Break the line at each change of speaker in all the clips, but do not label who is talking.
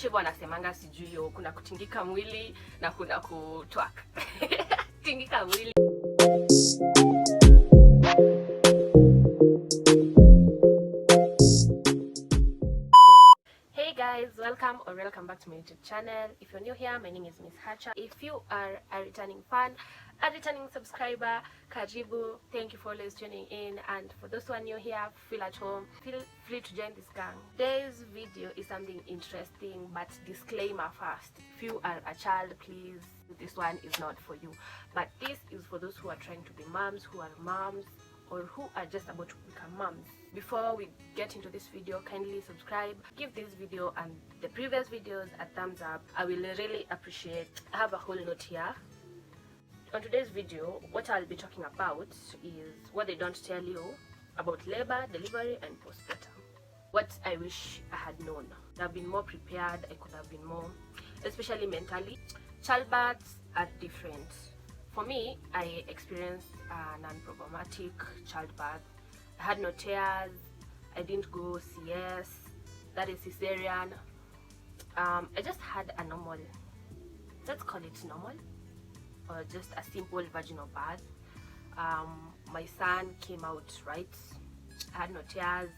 Wacha hivyo wanasemanga sijui hiyo kuna kutingika mwili na kuna kutwak. Tingika mwili. Hey guys, welcome back to my YouTube channel. If you're new here, my name is Miss Hacha. If you are a returning fan, a returning subscriber, karibu. Thank you for always tuning in, and for those who are new here, feel at home, feel free to join this gang. Today's video is something interesting, but disclaimer first: if you are a child, please, this one is not for you. But this is for those who are trying to be moms, who are moms, or who are just about to become moms. Before we get into this video, kindly subscribe, give this video and the previous videos a thumbs up. I will really appreciate. I have a whole note here. On today's video, what I'll be talking about is what they don't tell you about labor, delivery and postpartum. What I wish I had known. I've been more prepared. I could have been more, especially mentally. Childbirths are different. For me, I experienced a non-problematic childbirth. I had no tears. I didn't go CS, that is cesarean. I just had a normal, let's call it normal, or just a simple vaginal birth. My son came out right. I had no tears.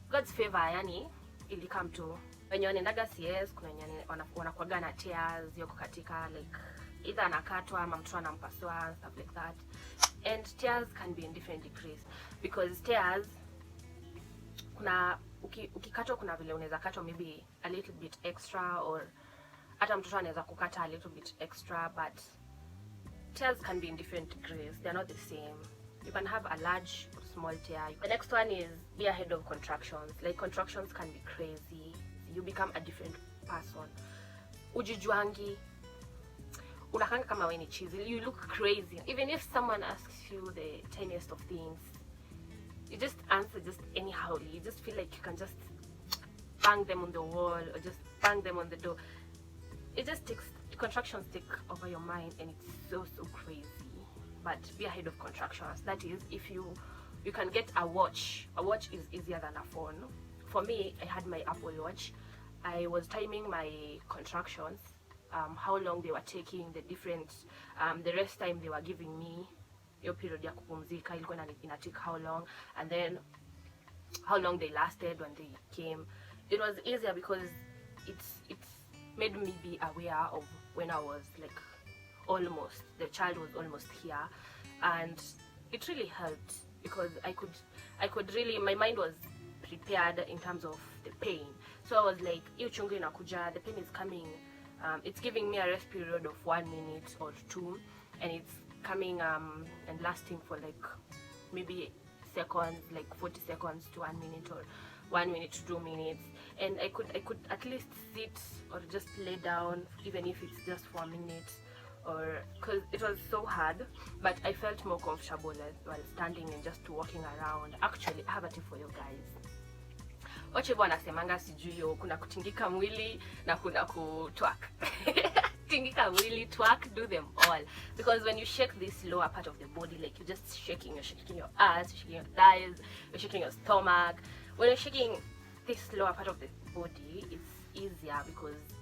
God's favor, yani, ili come to. When you're wanaendaga CS, kuna wanakuwaga na tears, yoko katika, like, either anakatwa ama mtu anampasua, stuff like that. And tears can be in different degrees, because tears, kuna ukikatwa kuna vile unaweza katwa maybe a little bit extra, or hata mtoto anaweza kukata a little bit extra, but tears can be in different degrees. They're not the same. You can have a large or small tear. The next one is be ahead of contractions. Like, contractions can be crazy. You become a different person. Ujijuangi. Unakanga kama we ni cheesy. You look crazy. Even if someone asks you the tiniest of things, you just answer just anyhow. You just feel like you can just bang them on the wall or just bang them on the door. It just takes, contractions take over your mind, and it's so crazy. But be ahead of contractions. That is, if you can get a watch. A watch is easier than a phone. For me, I had my Apple Watch. I was timing my contractions, how long they were taking, the different, the rest time they were giving me, your period ya kupumzika ilikuwa ina take how long, and then how long they lasted when they came. It was easier because it's made me be aware of when I was like almost, the child was almost here, and it really helped because I could really, my mind was prepared in terms of the pain. So I was like, iyo chungu inakuja, the pain is coming. It's giving me a rest period of 1 minute or 2, and it's coming and lasting for like maybe seconds, like 40 seconds to 1 minute, or 1 minute to 2 minutes. And I could at least sit or just lay down, even if it's just for a minute, or because it was so hard, but I felt more comfortable while standing and just walking around. Actually, I have a tip for you guys. Wacha hivyo wanasemanga sijui hiyo kuna kutingika mwili na kuna kutwak. Tingika mwili, twerk, do them all. Because when you shake this lower part of the body, like you're just shaking, you're shaking your ass, you're shaking your thighs, you're shaking your stomach. When you're shaking this lower part of the body, it's easier because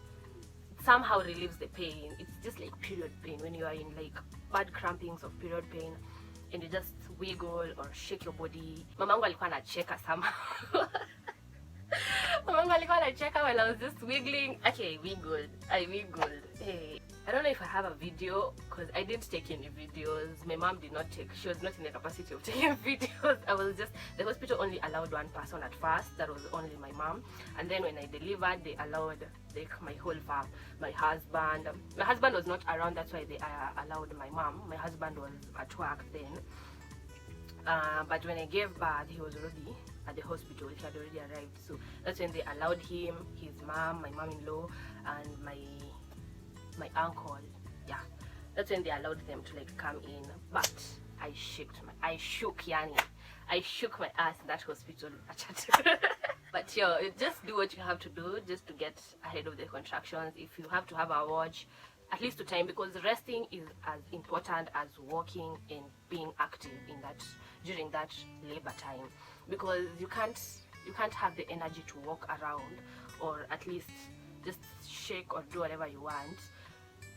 it somehow relieves the pain. It's just like period pain when you are in like bad crampings of period pain, and you just wiggle or shake your body. Mamangu alikuwa anacheka somehow. Mamangu alikuwa anacheka while I was just wiggling. Okay, I wiggled. Hey, I don't know if I have a video because I didn't take any videos. My mom did not take, she was not in the capacity of taking videos. I was just, the hospital only allowed one person at first, that was only my mom. And then when I delivered, they allowed like my whole fam, my husband. My husband was not around, that's why they allowed my mom. My husband was at work then. But when I gave birth, he was already at the hospital. He had already arrived, so that's when they allowed him, his mom, my mom-in-law, and my uncle. Yeah, that's when they allowed them to like come in. But I shook my ass in that hospital. But yo, just do what you have to do just to get ahead of the contractions. If you have to have a watch, at least to time, because resting is as important as walking and being active in that during that labor time, because you can't have the energy to walk around or at least just shake or do whatever you want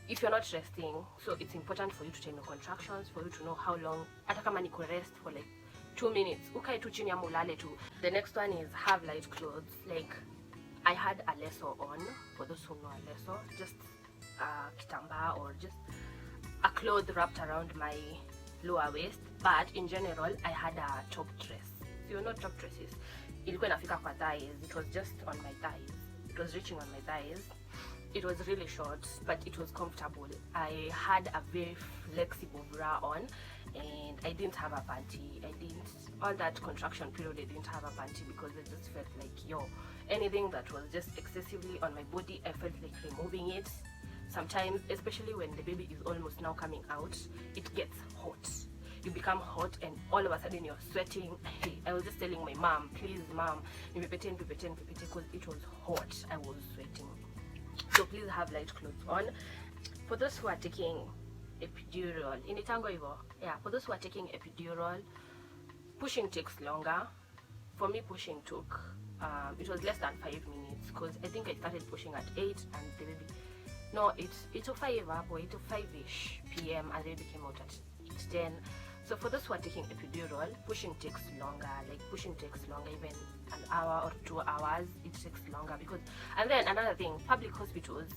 if you're not resting. So it's important for you to time your contractions, for you to know how long. Hata kama ni rest for like 2 minutes, ukae tu chini ama ulale tu. The next one is have light clothes. Like I had a lesso on, for those who know a lesso, just a kitamba or just a cloth wrapped around my lower waist. But in general, I had a top dress. So you know top dresses, ilikuwa inafika kwa thighs. It was just on my thighs. It was reaching on my thighs. It was really short, but it was comfortable. I had a very flexible bra on, and I didn't have a panty. All that contraction period, I didn't have a panty because I just felt like, anything that was just excessively on my body, I felt like removing it. Sometimes, especially when the baby is almost now coming out, it gets hot. You become hot and all of a sudden you're sweating. I was just telling my mom, please mom, because it was hot. I was sweating. So please have light clothes on. For those who are taking epidural, for those who are taking epidural, pushing takes longer. For me, pushing took, it was less than 5 minutes, because I think I started pushing at 8 and the baby, no, it took 5-ish p.m. and the baby came out at 10. So for those who are taking epidural, pushing takes longer. Like pushing takes longer, even an hour or 2 hours, it takes longer. Because, and then another thing, public hospitals,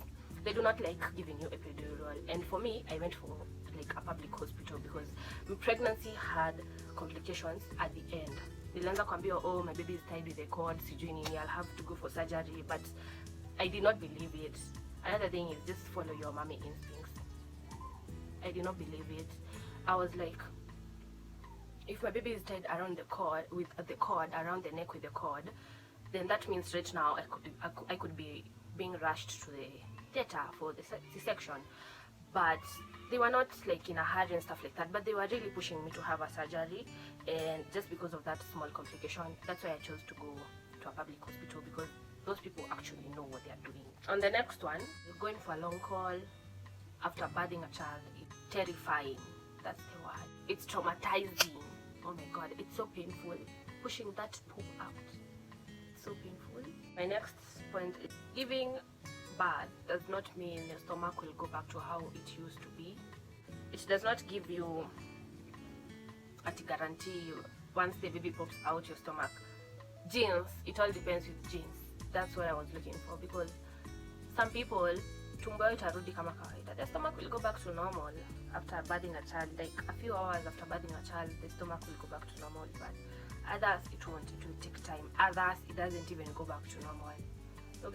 they do not like giving you epidural. And for me, I went for like a public hospital because my pregnancy had complications at the end. Nilianza kuambia, oh, my baby is tied with a cord, sijui nini, I'll have to go for surgery. But I did not believe it. Another thing is just follow your mommy instincts. I did not believe it. I was like, if my baby is tied around the cord, with the cord around the neck with the cord, then that means right now I could be being rushed to the theater for the C-section. But they were not like in a hurry and stuff like that, but they were really pushing me to have a surgery. And just because of that small complication, that's why I chose to go to a public hospital, because those people actually know what they are doing. On the next one, going for a long call after birthing a child is terrifying. That's the word. It's traumatizing. Oh my god, it's so painful. Pushing that poop out, it's so painful. My next point is giving birth does not mean your stomach will go back to how it used to be. It does not give you a guarantee once the baby pops out your stomach. Genes, it all depends with genes. That's what I was looking for, because some people, tumbo itarudi kama kawaida. The stomach will go back to normal after birthing a child. Like a few hours after birthing a child, the stomach will go back to normal. But others, it won't. It will take time. Others, it doesn't even go back to normal. So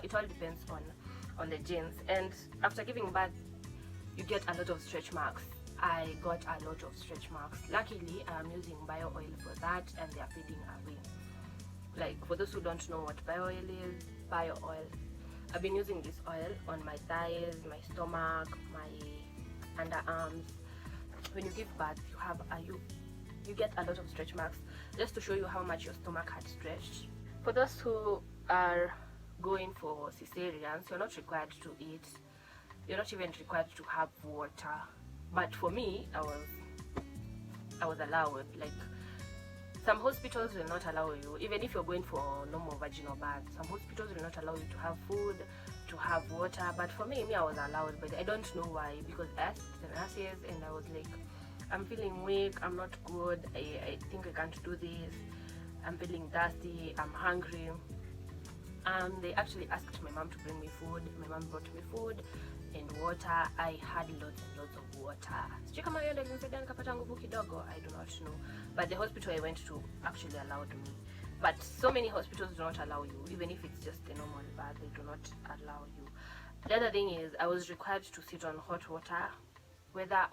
it all depends on the genes. And after giving birth, you get a lot of stretch marks. I got a lot of stretch marks. Luckily, I'm using bio oil for that, and they are fading away. Like, for those who don't know what bio oil is, bio oil, I've been using this oil on my thighs, my stomach, my underarms. When you give birth, you get a lot of stretch marks, just to show you how much your stomach had stretched. For those who are going for cesareans, you're not required to eat. You're not even required to have water. But for me, I was allowed. Like, some hospitals will not allow you, even if you're going for normal vaginal birth, some hospitals will not allow you to have food, to have water. But for me, I was allowed, but I don't know why, because I asked the nurses and I was like, I'm feeling weak, I'm not good, I think I can't do this, I'm feeling thirsty, I'm hungry. They actually asked my mom to bring me food. My mom brought me food and water. I had lots and lots of water. I do not know. But the hospital I went to actually allowed me. But so many hospitals do not allow you, even if it's just a normal bath, they do not allow you. The other thing is, I was required to sit on hot water, whether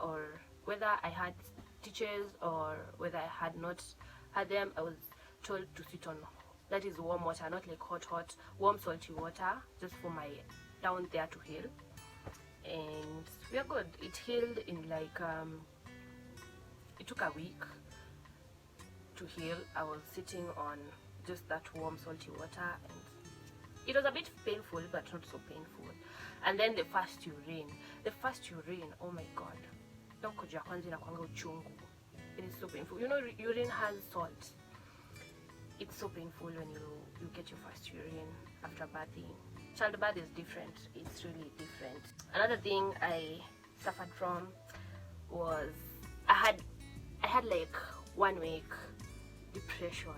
I had stitches or whether I had not had them. I was told to sit on, that is warm water, not like hot, warm salty water, just for my down there to heal. And we are good. It healed in like it took a week to heal. I was sitting on just that warm salty water, and it was a bit painful, but not so painful. And then the first urine, oh my god, it is so painful. You know, urine has salt. it's so painful when you get your first urine after birthing. Childbirth is different. It's really different. Another thing I suffered from was I had like 1 week depression.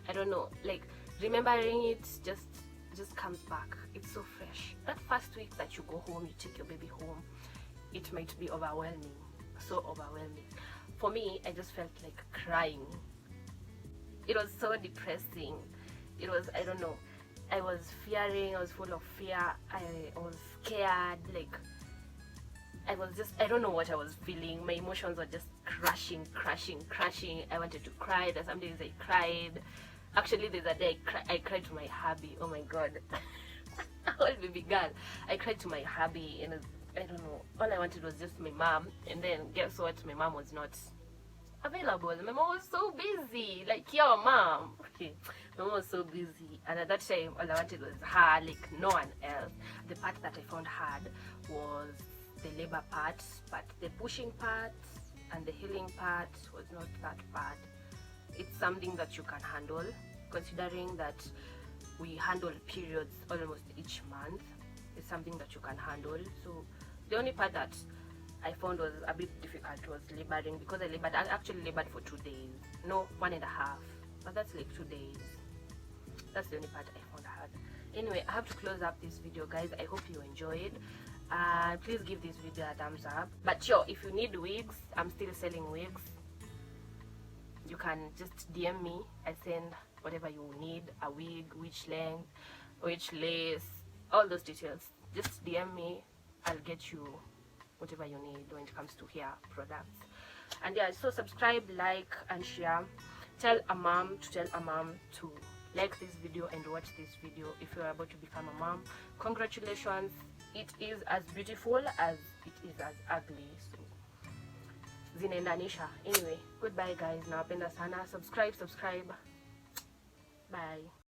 I don't know, like remembering it just comes back. It's so fresh. That first week that you go home, you take your baby home, it might be overwhelming, so overwhelming. For me, I just felt like crying. It was so depressing. It was, I don't know, I was fearing, I was full of fear, I was scared, like I was just, I don't know what I was feeling. My emotions were just crashing. I wanted to cry. There's some days I cried. Actually, there's a day I cried to my hubby. Oh my god. Whole baby girl. I cried to my hubby, and I don't know, all I wanted was just my mom. And then guess what? My mom was not available. My mom was so busy. Like, your mom. Okay. My mom was so busy. And at that time, all I wanted was her, like no one else. The part that I found hard was the labor part, but the pushing part and the healing part was not that bad. It's something that you can handle, considering that we handle periods almost each month. It's something that you can handle. So the only part that I found was a bit difficult was laboring, because I actually labored for 2 days. No, 1.5, but that's like 2 days. That's the only part I found hard. Anyway, I have to close up this video, guys. I hope you enjoyed. Please give this video a thumbs up. But sure, if you need wigs, I'm still selling wigs. You can just DM me. I send whatever you need, a wig, which length, which lace, all those details. Just DM me. I'll get you whatever you need when it comes to hair products. And yeah, so subscribe, like, and share. Tell a mom to like this video and watch this video if you're about to become a mom. Congratulations. It is as beautiful as it is as ugly, so zinaendanisha. Anyway, goodbye guys, nawapenda sana. Subscribe. Bye.